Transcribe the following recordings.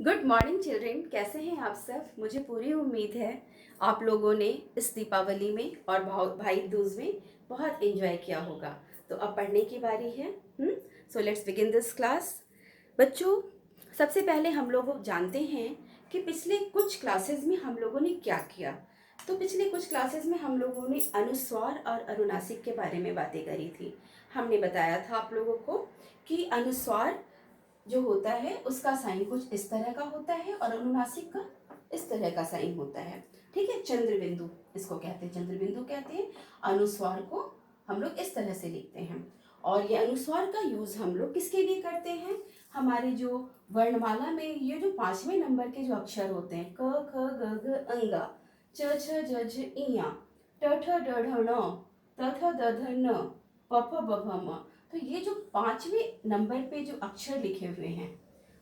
Good morning children, कैसे हैं आप सब। मुझे पूरी उम्मीद है आप लोगों ने इस दीपावली में और भाई दूज में बहुत एंजॉय किया होगा। तो अब पढ़ने की बारी है। So let's begin this class. बच्चों, सबसे पहले हम लोग जानते हैं कि पिछले कुछ क्लासेस में हम लोगों ने क्या किया। तो पिछले कुछ क्लासेस में हम लोगों ने अनुस्वार और अनुनासिक के बारे में बातें करी थी। हमने बताया था आप लोगों को कि अनुस्वार जो होता है उसका साइन कुछ इस तरह का होता है और अनुनासिक का इस तरह का साइन होता है। ठीक है, चंद्र बिंदु इसको कहते हैं, चंद्र बिंदु कहते हैं। अनुस्वार को हम लोग इस तरह से लिखते हैं। और ये अनुस्वार का यूज हम लोग किसके लिए करते हैं? हमारे जो वर्णमाला में ये जो 5वें नंबर के जो अक्षर होते हैं, क ख ग घ अंगा, च छ ज झ इया, ट ठ ड ढ ण, त थ द ध न, प फ ब भ म, तो ये जो 5वें नंबर पे जो अक्षर लिखे हुए हैं,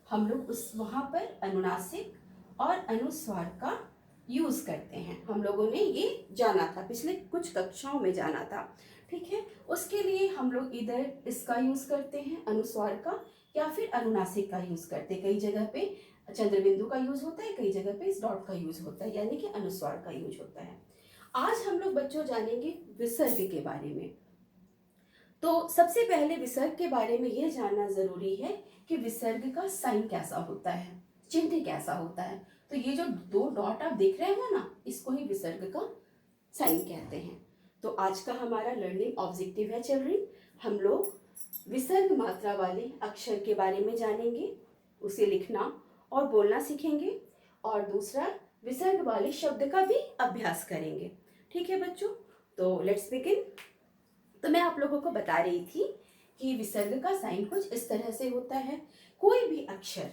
हम लोग उस वहाँ पर अनुनासिक और अनुस्वार का यूज करते हैं। हम लोगों ने ये जाना था, पिछले कुछ कक्षाओं में जाना था। ठीक है, उसके लिए हम लोग इधर इसका यूज करते हैं अनुस्वार का, या फिर अनुनासिक का यूज करते हैं। कई जगह पे चंद्र बिंदु का यूज होता है, कई जगह पे इस डॉट का यूज होता है, यानी कि अनुस्वार का यूज होता है। आज हम लोग बच्चों जानेंगे विसर्ग के बारे में। तो सबसे पहले विसर्ग के बारे में यह जानना जरूरी है कि विसर्ग का साइन कैसा होता है, चिन्ह कैसा होता है। तो ये जो 2 डॉट आप देख रहे हो ना, इसको ही विसर्ग का साइन कहते हैं। तो आज का हमारा लर्निंग ऑब्जेक्टिव है चिल्ड्रन, हम लोग विसर्ग मात्रा वाले अक्षर के बारे में जानेंगे, उसे लिखना और बोलना सीखेंगे, और दूसरा विसर्ग वाले शब्द का भी अभ्यास करेंगे। ठीक है बच्चों, तो लेट्स बिगिन। तो मैं आप लोगों को बता रही थी कि विसर्ग का साइन कुछ इस तरह से होता है। कोई भी अक्षर,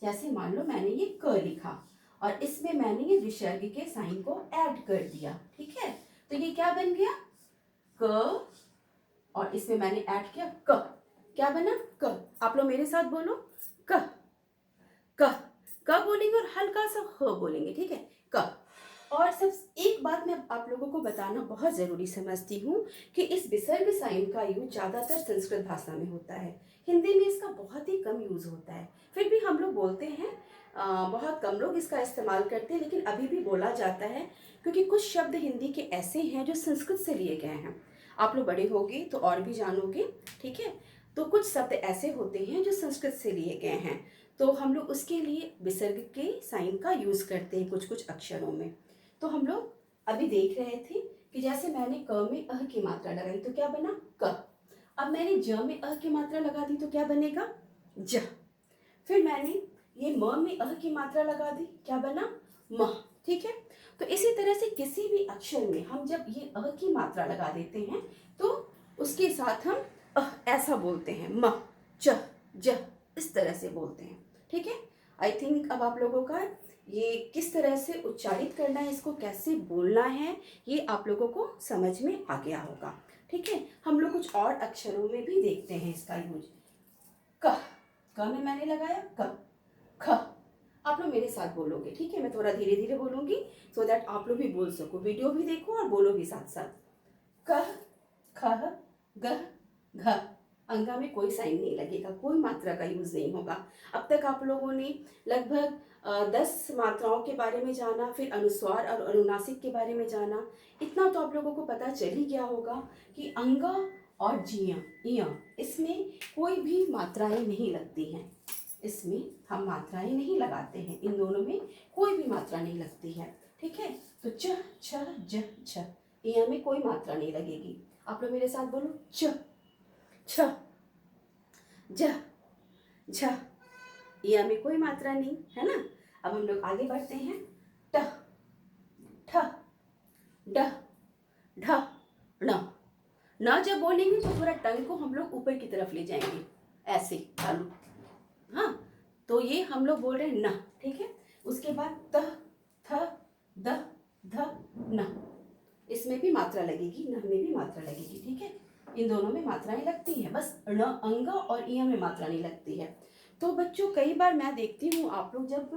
जैसे मान लो मैंने ये क लिखा और इसमें मैंने ये विसर्ग के साइन को ऐड कर दिया। ठीक है, तो ये क्या बन गया? क, और इसमें मैंने ऐड किया क, क्या बना? क। आप लोग मेरे साथ बोलो, क क क बोलेंगे और हल्का सा ह बोलेंगे। ठीक है, क। और सब एक बात मैं आप लोगों को बताना बहुत ज़रूरी समझती हूँ कि इस विसर्ग साइन का यूज ज़्यादातर संस्कृत भाषा में होता है। हिंदी में इसका बहुत ही कम यूज़ होता है, फिर भी हम लोग बोलते हैं। बहुत कम लोग इसका इस्तेमाल करते हैं, लेकिन अभी भी बोला जाता है, क्योंकि कुछ शब्द हिंदी के ऐसे हैं जो संस्कृत से लिए गए हैं। आप लोग बड़े होगे तो और भी जानोगे। ठीक है, तो कुछ शब्द ऐसे होते हैं जो संस्कृत से लिए गए हैं, तो हम लोग उसके लिए विसर्ग के साइन का यूज़ करते हैं कुछ कुछ अक्षरों में। तो हम लोग अभी देख रहे थे कि जैसे मैंने क में अह की मात्रा लगाई तो क्या बना? क। अब मैंने ज में अह की मात्रा लगा दी तो क्या बनेगा? ज। फिर मैंने ये म में अह की मात्रा लगा दी, क्या बना? म। ठीक है, तो इसी तरह से किसी भी अक्षर में हम जब ये अह की मात्रा लगा देते हैं तो उसके साथ हम ऐसा बोलते हैं, म, च, ज, इस तरह से बोलते हैं। ठीक है, आई थिंक अब आप लोगों का ये किस तरह से उच्चारित करना है, इसको कैसे बोलना है, ये आप लोगों को समझ में आ गया होगा। ठीक है, हम लोग कुछ और अक्षरों में भी देखते हैं इसका यूज। क, क में मैंने लगाया क, ख। आप लोग मेरे साथ बोलोगे, ठीक है, मैं थोड़ा धीरे धीरे बोलूंगी सो दैट आप लोग भी बोल सको। वीडियो भी देखो और बोलो भी साथ साथ। क, ख, ग, घ। अंगा में कोई साइन नहीं लगेगा, कोई मात्रा का यूज नहीं होगा। अब तक आप लोगों ने लगभग 10 मात्राओं के बारे में जाना, फिर अनुस्वार और अनुनासिक के बारे में जाना। इतना तो आप लोगों को पता चल ही गया होगा कि अंगा और जिया, इया, इसमें कोई भी मात्राएं नहीं लगती हैं। इसमें हम मात्राएं नहीं लगाते हैं, इन दोनों में कोई भी मात्रा नहीं लगती है। ठीक है, तो च, छ, ज, छ, इया में कोई मात्रा नहीं लगेगी। आप लोग मेरे साथ बोलो, च, छ, ज, झ, इया में कोई मात्रा नहीं है ना। अब हम लोग आगे बढ़ते हैं। ट, ठ, ड, ढ, ण। न जब बोलेंगे तो थोड़ा टंग को हम लोग ऊपर की तरफ ले जाएंगे, ऐसे चालू। हाँ, तो ये हम लोग बोल रहे हैं न। ठीक है, उसके बाद त, थ, द, ध, न। इसमें भी मात्रा लगेगी, न में भी मात्रा लगेगी। ठीक है, इन दोनों में मात्राएं लगती हैं, बस ण, अंग और इया में मात्रा नहीं लगती है। तो बच्चों कई बार मैं देखती हूँ आप लोग जब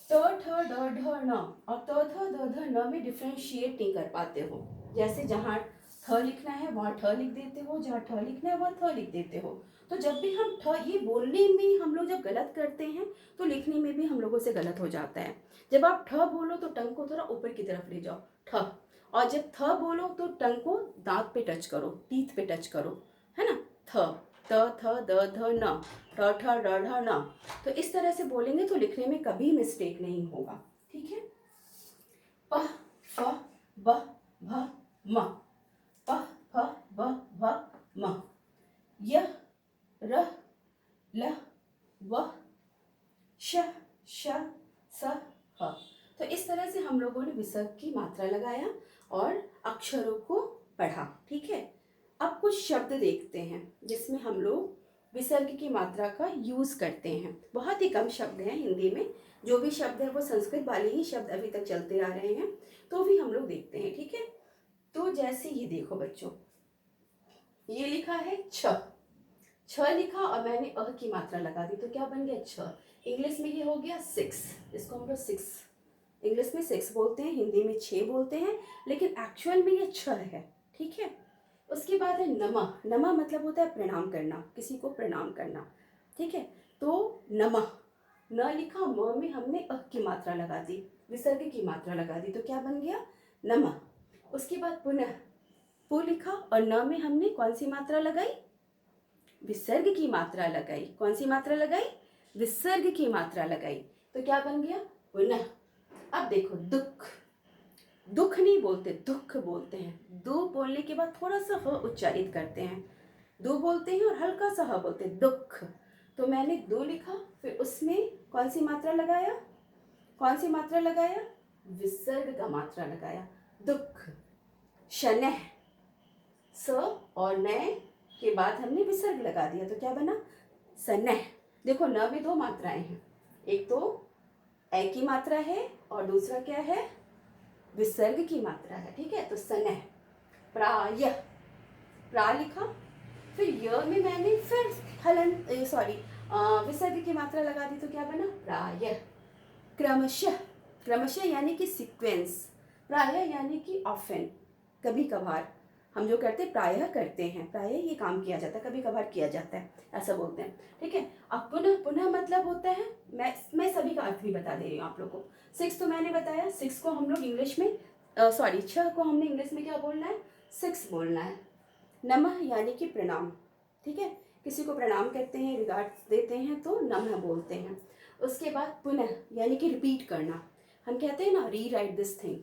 त, ठ, ड, ढ, न और त, थ, द, ध, न में डिफ्रेंशिएट नहीं कर पाते हो। जैसे जहाँ थ लिखना है वहाँ ठ लिख देते हो, जहाँ ठ लिखना है वहाँ थ लिख देते हो। तो जब भी हम ठ, ये बोलने में हम लोग जब गलत करते हैं तो लिखने में भी हम लोगों से गलत हो जाता है। जब आप ठ बोलो तो टंग को थोड़ा ऊपर की तरफ ले जाओ, ठ। और जब थ बोलो तो टंग को दांत पे टच करो, टीथ पे टच करो, है ना। थ, त, थ, द, ध, न, ठ, ठ, ड, ढ, न। तो इस तरह से बोलेंगे तो लिखने में कभी मिस्टेक नहीं होगा, ठीक है। प, फ, ब, भ, म, प, फ, ब, भ, म, य, र, ल, व, श, श, स, ह। तो इस तरह से हम लोगों ने विसर्ग की मात्रा लगाया और अक्षरों को पढ़ा, ठीक है। अब कुछ शब्द देखते हैं जिसमें हम लोग विसर्ग की मात्रा का यूज़ करते हैं। बहुत ही कम शब्द हैं हिंदी में, जो भी शब्द है वो संस्कृत वाले ही शब्द अभी तक चलते आ रहे हैं, तो भी हम लोग देखते हैं, ठीक है। तो जैसे ये देखो बच्चों, ये लिखा है छ, छ लिखा और मैंने अ की मात्रा लगा दी तो क्या बन गया छ। इंग्लिश में ये हो गया 6, इसको हम लोग 6, इंग्लिश में 6 बोलते हैं, हिंदी में 6 बोलते हैं, लेकिन एक्चुअल में ये 6 है, ठीक है। उसके बाद है नमा, नमा मतलब होता है प्रणाम करना, किसी को प्रणाम करना, ठीक है। तो नमा, न लिखा, म में हमने अ की मात्रा लगा दी, विसर्ग की मात्रा लगा दी तो क्या बन गया नमा। उसके बाद पुनः, पु लिखा और न में हमने कौन सी मात्रा लगाई, विसर्ग की मात्रा लगाई। कौन सी मात्रा लगाई, विसर्ग की मात्रा लगाई, तो क्या बन गया पुनः। अब देखो दुख, दुख नहीं बोलते, दुख बोलते हैं। दो बोलने के बाद थोड़ा सा ह उच्चारित करते हैं, दो बोलते हैं और हल्का सा ह बोलते हैं, दुख। तो मैंने दो लिखा, फिर उसमें कौन सी मात्रा लगाया, कौन सी मात्रा लगाया, विसर्ग का मात्रा लगाया, दुख। शनह, स और न के बाद हमने विसर्ग लगा दिया तो क्या बना सनह। देखो न में दो मात्राएं हैं, एक तो ए की मात्रा है और दूसरा क्या है, विसर्ग की मात्रा है, ठीक है। तो सनह। प्राय, प्रा लिखा, फिर य में मैंने फिर हलन सॉरी विसर्ग की मात्रा लगा दी तो क्या बना प्राय। क्रमशः, क्रमशः यानी कि सीक्वेंस, प्राय यानी कि ऑफन, कभी कभार। हम जो करते हैं प्रायः करते हैं, प्रायः ये काम किया जाता है, कभी कभार किया जाता है, ऐसा बोलते हैं, ठीक है। अब पुनः, पुनः मतलब होता है, मैं सभी का अर्थ भी बता दे रही हूँ आप लोग को। 6 तो मैंने बताया, 6 को हम लोग इंग्लिश में सॉरी 6 को हमने इंग्लिश में क्या बोलना है, 6 बोलना है। नमः यानी कि प्रणाम, ठीक है, किसी को प्रणाम करते हैं, रिगार्ड्स देते हैं तो नमः बोलते हैं। उसके बाद पुनः यानी कि रिपीट करना, हम कहते हैं ना री राइट दिस थिंग,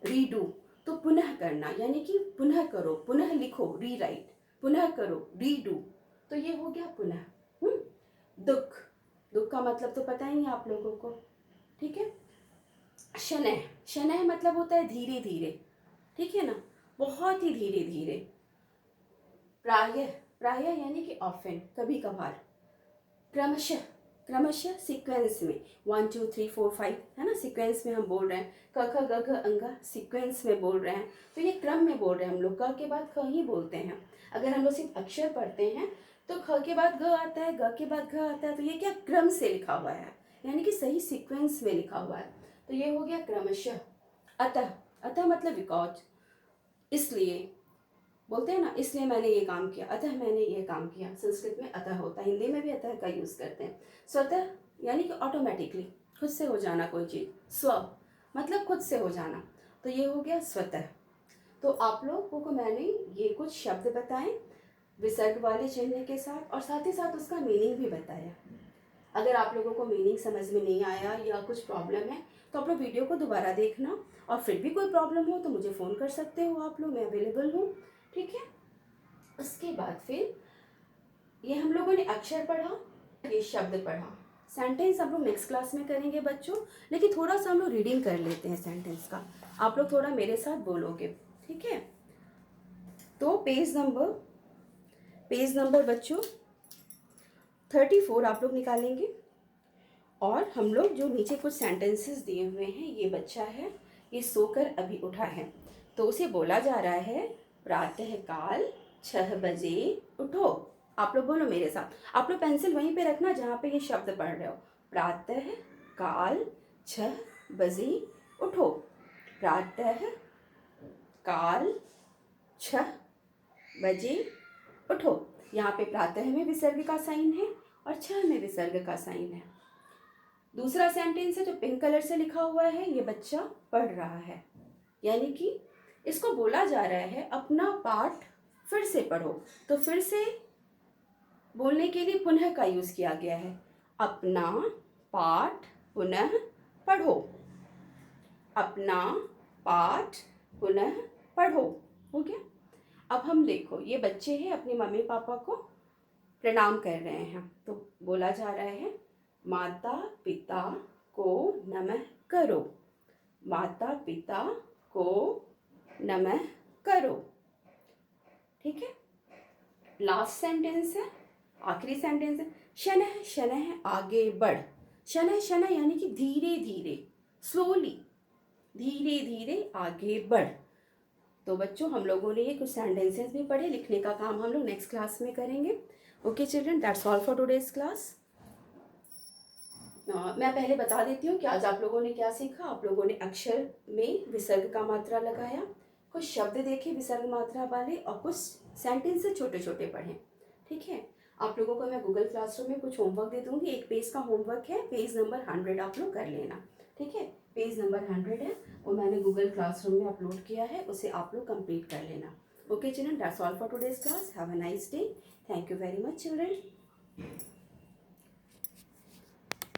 रीडू, तो पुनः करना यानी कि पुनः करो, पुनः लिखो, री राइट, पुनः करो, रीडू, तो ये हो गया पुनः। दुख, दुख का मतलब तो पता ही है आप लोगों को, ठीक है। शनह, शनह मतलब होता है धीरे धीरे, ठीक है ना, बहुत ही धीरे धीरे। प्रायः, प्रायः यानी कि ऑफन, कभी कभार। क्रमशः, क्रमशः सीक्वेंस में 1 2 3 4 5 है ना, सीक्वेंस में हम बोल रहे हैं, क ख ग घ अंगा सीक्वेंस में बोल रहे हैं, तो ये क्रम में बोल रहे हैं हम लोग, क के बाद ख ही बोलते हैं। अगर हम लोग सिर्फ अक्षर पढ़ते हैं तो ख के बाद ग आता है, ग के बाद घ आता है, तो ये क्या क्रम से लिखा हुआ है, यानी कि सही सीक्वेंस में लिखा हुआ है, तो ये हो गया क्रमशः। अतः, अतः मतलब बिकॉज, इसलिए बोलते हैं ना, इसलिए मैंने ये काम किया, अतः मैंने ये काम किया, संस्कृत में अतः होता है, हिंदी में भी अतः का यूज़ करते हैं। स्वतः यानी कि ऑटोमेटिकली, खुद से हो जाना कोई चीज़, स्व मतलब खुद से हो जाना, तो ये हो गया स्वतः। तो आप लोगों को मैंने ये कुछ शब्द बताए विसर्ग वाले चिन्ह के साथ, और साथ ही साथ उसका मीनिंग भी बताया। अगर आप लोगों को मीनिंग समझ में नहीं आया या कुछ प्रॉब्लम है तो आप लोग वीडियो को दोबारा देखना, और फिर भी कोई प्रॉब्लम हो तो मुझे फ़ोन कर सकते हो आप लोग, मैं अवेलेबल हूँ, ठीक है। उसके बाद फिर ये हम लोगों ने अक्षर पढ़ा, ये शब्द पढ़ा, सेंटेंस हम लोग नेक्स्ट क्लास में करेंगे बच्चों, लेकिन थोड़ा सा हम लोग रीडिंग कर लेते हैं सेंटेंस का, आप लोग थोड़ा मेरे साथ बोलोगे, ठीक है। तो पेज नंबर बच्चों 34 आप लोग निकालेंगे, और हम लोग जो नीचे कुछ सेंटेंसेस दिए हुए हैं, ये बच्चा है, ये सोकर अभी उठा है, तो उसे बोला जा रहा है प्रातः काल 6 बजे उठो। आप लोग बोलो मेरे साथ, आप लोग पेंसिल वहीं पे रखना जहाँ पे ये शब्द पढ़ रहे हो, प्रातः काल 6 बजे उठो, प्रातः काल 6 बजे उठो। यहाँ पे प्रातः में विसर्ग का साइन है और 6 में विसर्ग का साइन है। दूसरा सेंटेंस है जो पिंक कलर से लिखा हुआ है, ये बच्चा पढ़ रहा है, यानी कि इसको बोला जा रहा है अपना पाठ फिर से पढ़ो। तो फिर से बोलने के लिए पुनः का यूज किया गया है। अपना पाठ पुनः पढ़ो, अपना पाठ पुनः पढ़ो। हो गया। अब हम देखो, ये बच्चे हैं अपने मम्मी पापा को प्रणाम कर रहे हैं, तो बोला जा रहा है माता पिता को नमः करो, माता पिता को नमः करो। ठीक है। लास्ट सेंटेंस है, आखिरी सेंटेंस है, शनः शनः आगे बढ़। शनः शनः यानी कि धीरे धीरे, स्लोली, धीरे धीरे आगे बढ़। तो बच्चों हम लोगों ने ये कुछ सेंटेंसेस भी पढ़े, लिखने का काम हम लोग नेक्स्ट क्लास में करेंगे। Okay children, that's all for today's class. मैं पहले बता देती हूँ कि आज आप लोगों ने क्या सीखा। आप लोगों ने अक्षर में विसर्ग का मात्रा लगाया, कुछ शब्द देखे विसर्ग मात्रा वाले, और कुछ सेंटेंस छोटे छोटे पढ़े। ठीक है। आप लोगों को मैं गूगल क्लासरूम में कुछ होमवर्क दे दूँगी। एक पेज का होमवर्क है, पेज नंबर 100 आप लोग कर लेना। ठीक है। पेज नंबर 100 है, वो मैंने गूगल क्लासरूम में अपलोड किया है, उसे आप लोग कंप्लीट कर लेना। Okay children, that's all for today's class. Have a nice day. Thank you very much children.